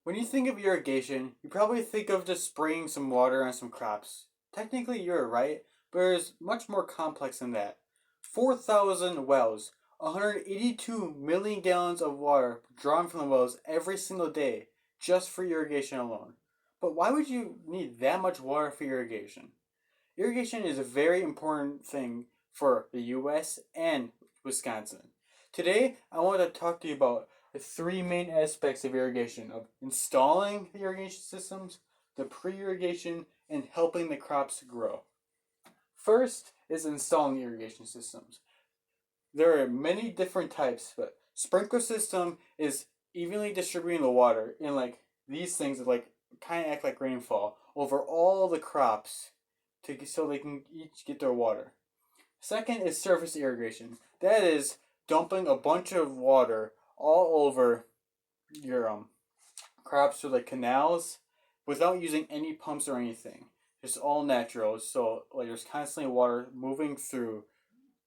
When you think of irrigation, you probably think of just spraying some water on some crops. Technically, you're right, but it's much more complex than that. 4,000 wells, 182 million gallons of water drawn from the wells every single day just for irrigation alone. But why would you need that much water for irrigation? Irrigation is a very important thing for the US and Wisconsin. Today, I want to talk to you about the three main aspects of irrigation of installing the irrigation systems, the pre-irrigation, and helping the crops grow. First is installing irrigation systems. There are many different types, but sprinkler system is evenly distributing the water in like these things that like kind of act like rainfall over all the crops so they can each get their water. Second is surface irrigation. That is dumping a bunch of water all over your crops through like canals without using any pumps or anything. It's all natural, so like there's constantly water moving through,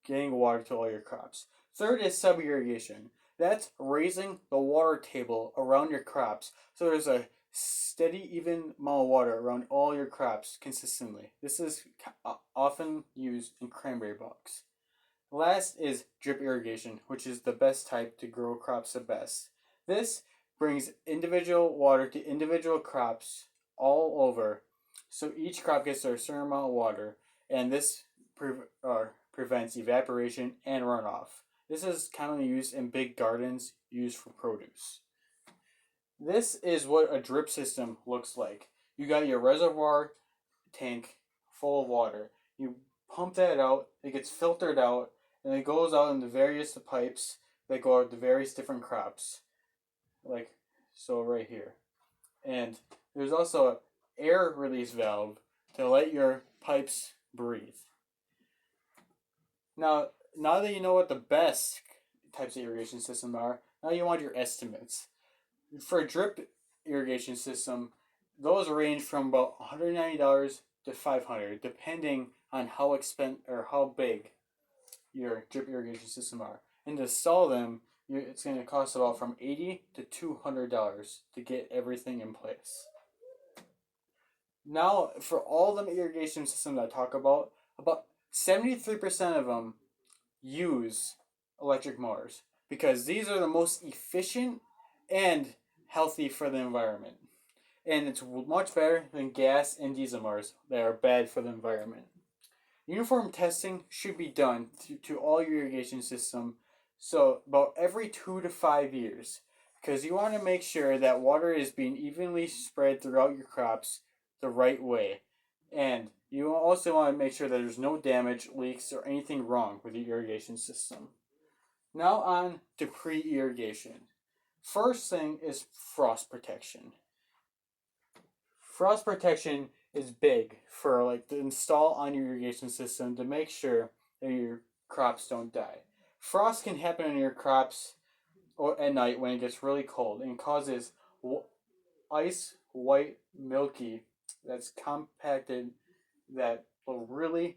getting water to all your crops. Third is sub irrigation. That's raising the water table around your crops so there's a steady, even amount of water around all your crops consistently. This is often used in cranberry bogs. Last is drip irrigation, which is the best type to grow crops the best. This brings individual water to individual crops all over, so each crop gets a certain amount of water, and this prevents evaporation and runoff. This is commonly used in big gardens used for produce. This is what a drip system looks like. You got your reservoir tank full of water. You pump that out, it gets filtered out, and it goes out in the various pipes that go out to various different crops. Like so right here. And there's also an air release valve to let your pipes breathe. Now that you know what the best types of irrigation systems are, now you want your estimates. For a drip irrigation system, those range from about $190 to $500, depending on how big your drip irrigation system are. And to install them, it's going to cost about from $80 to $200 to get everything in place. Now, for all the irrigation systems I talk about 73% of them use electric motors because these are the most efficient and healthy for the environment. And it's much better than gas and diesel motors that are bad for the environment. Uniform testing should be done to all your irrigation system, so about every 2 to 5 years, because you want to make sure that water is being evenly spread throughout your crops the right way. And you also want to make sure that there's no damage, leaks, or anything wrong with your irrigation system. Now on to pre-irrigation. First thing is frost protection. Frost protection is big for like to install on your irrigation system to make sure that your crops don't die. Frost can happen on your crops or at night when it gets really cold and causes ice white milky that's compacted that will really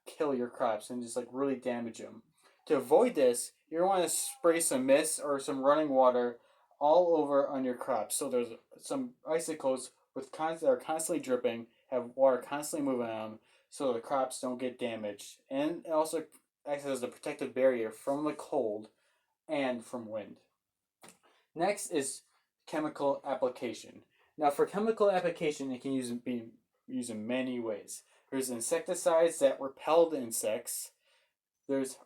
kill your crops and just like really damage them. To avoid this, you want to spray some mist or some running water all over on your crops. So there's some icicles that are constantly dripping, have water constantly moving on them, so the crops don't get damaged, and it also acts as a protective barrier from the cold and from wind. Next is chemical application. Now, for chemical application, it can be used in many ways. There's insecticides that repel the insects. There's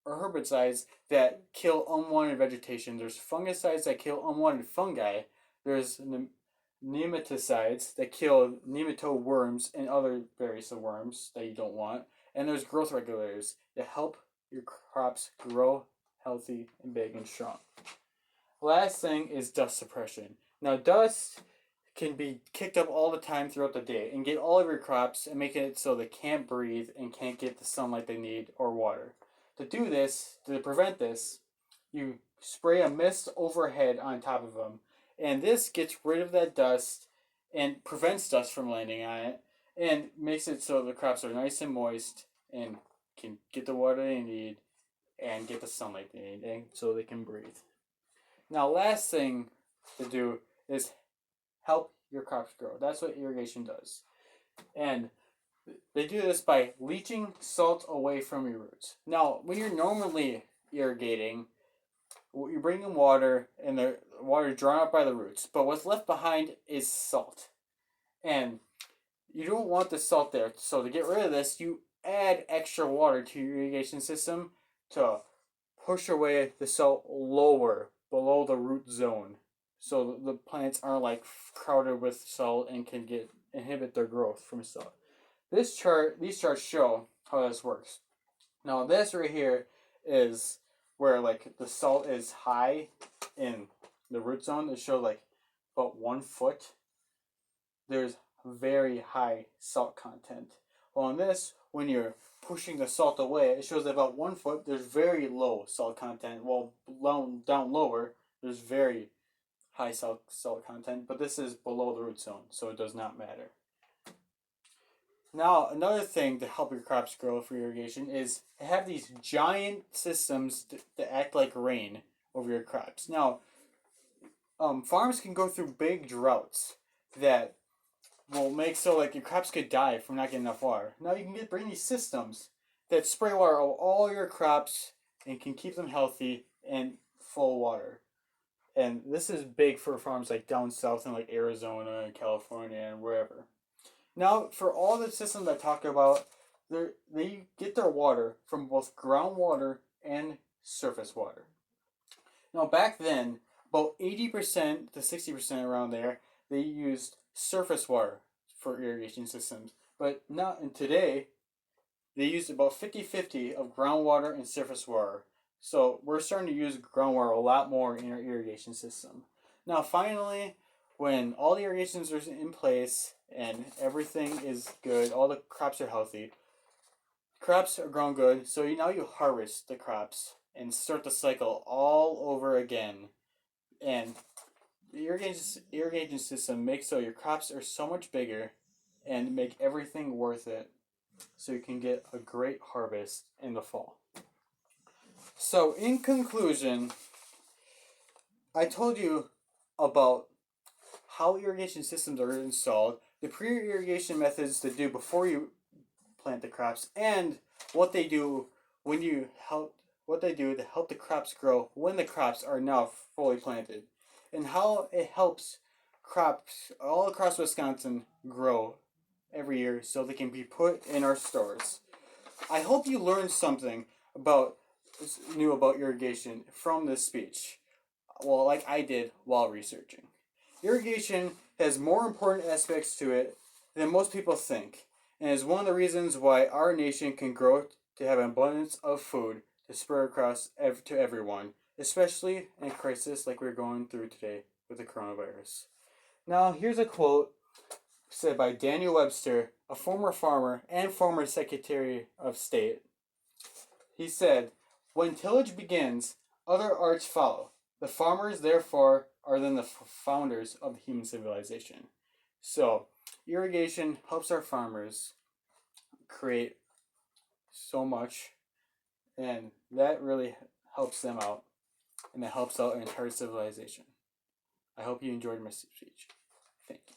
herbicides that kill unwanted vegetation. There's fungicides that kill unwanted fungi. There's nematicides that kill nematode worms and other various worms that you don't want. And there's growth regulators that help your crops grow healthy and big and strong. Last thing is dust suppression. Now, dust can be kicked up all the time throughout the day and get all of your crops and make it so they can't breathe and can't get the sunlight they need or water. To prevent this, you spray a mist overhead on top of them, and this gets rid of that dust and prevents dust from landing on it and makes it so the crops are nice and moist and can get the water they need and get the sunlight they need and so they can breathe. Now, last thing to do is help your crops grow. That's what irrigation does. And they do this by leaching salt away from your roots. Now, when you're normally irrigating, you're bringing water and the water is drawn out by the roots, but what's left behind is salt. And you don't want the salt there. So to get rid of this, you add extra water to your irrigation system to push away the salt lower below the root zone. So the plants aren't like crowded with salt and can inhibit their growth from salt. These charts show how this works. Now this right here is where like the salt is high in the root zone. It shows like about 1 foot. There's very high salt content. Well, in this, when you're pushing the salt away, it shows that about 1 foot there's very low salt content. While down lower, there's very high salt content. But this is below the root zone, so it does not matter. Now, another thing to help your crops grow for irrigation is to have these giant systems that act like rain over your crops. Now, farms can go through big droughts that will make so like your crops could die from not getting enough water. Now you can bring these systems that spray water over all your crops and can keep them healthy and full of water. And this is big for farms like down south in like Arizona and California and wherever. Now, for all the systems I talk about, they get their water from both groundwater and surface water. Now, back then, about 80% to 60% around there, they used surface water for irrigation systems. But now, and today, they use about 50-50 of groundwater and surface water. So we're starting to use groundwater a lot more in our irrigation system. Now, finally, when all the irrigations are in place and everything is good, all the crops are healthy, crops are growing good, so now you harvest the crops and start the cycle all over again. And the irrigation system makes so your crops are so much bigger and make everything worth it, so you can get a great harvest in the fall. So in conclusion, I told you about how irrigation systems are installed, the pre-irrigation methods to do before you plant the crops, and what they do to help the crops grow when the crops are now fully planted, and how it helps crops all across Wisconsin grow every year so they can be put in our stores. I hope you learned something new about irrigation from this speech. Well, like I did while researching. Irrigation has more important aspects to it than most people think, and is one of the reasons why our nation can grow to have an abundance of food to spread across to everyone, especially in a crisis like we're going through today with the coronavirus. Now, here's a quote said by Daniel Webster, a former farmer and former Secretary of State. He said, "When tillage begins, other arts follow. The farmers, therefore, are then the founders of human civilization." So, irrigation helps our farmers create so much, and that really helps them out, and it helps out an entire civilization. I hope you enjoyed my speech. Thank you.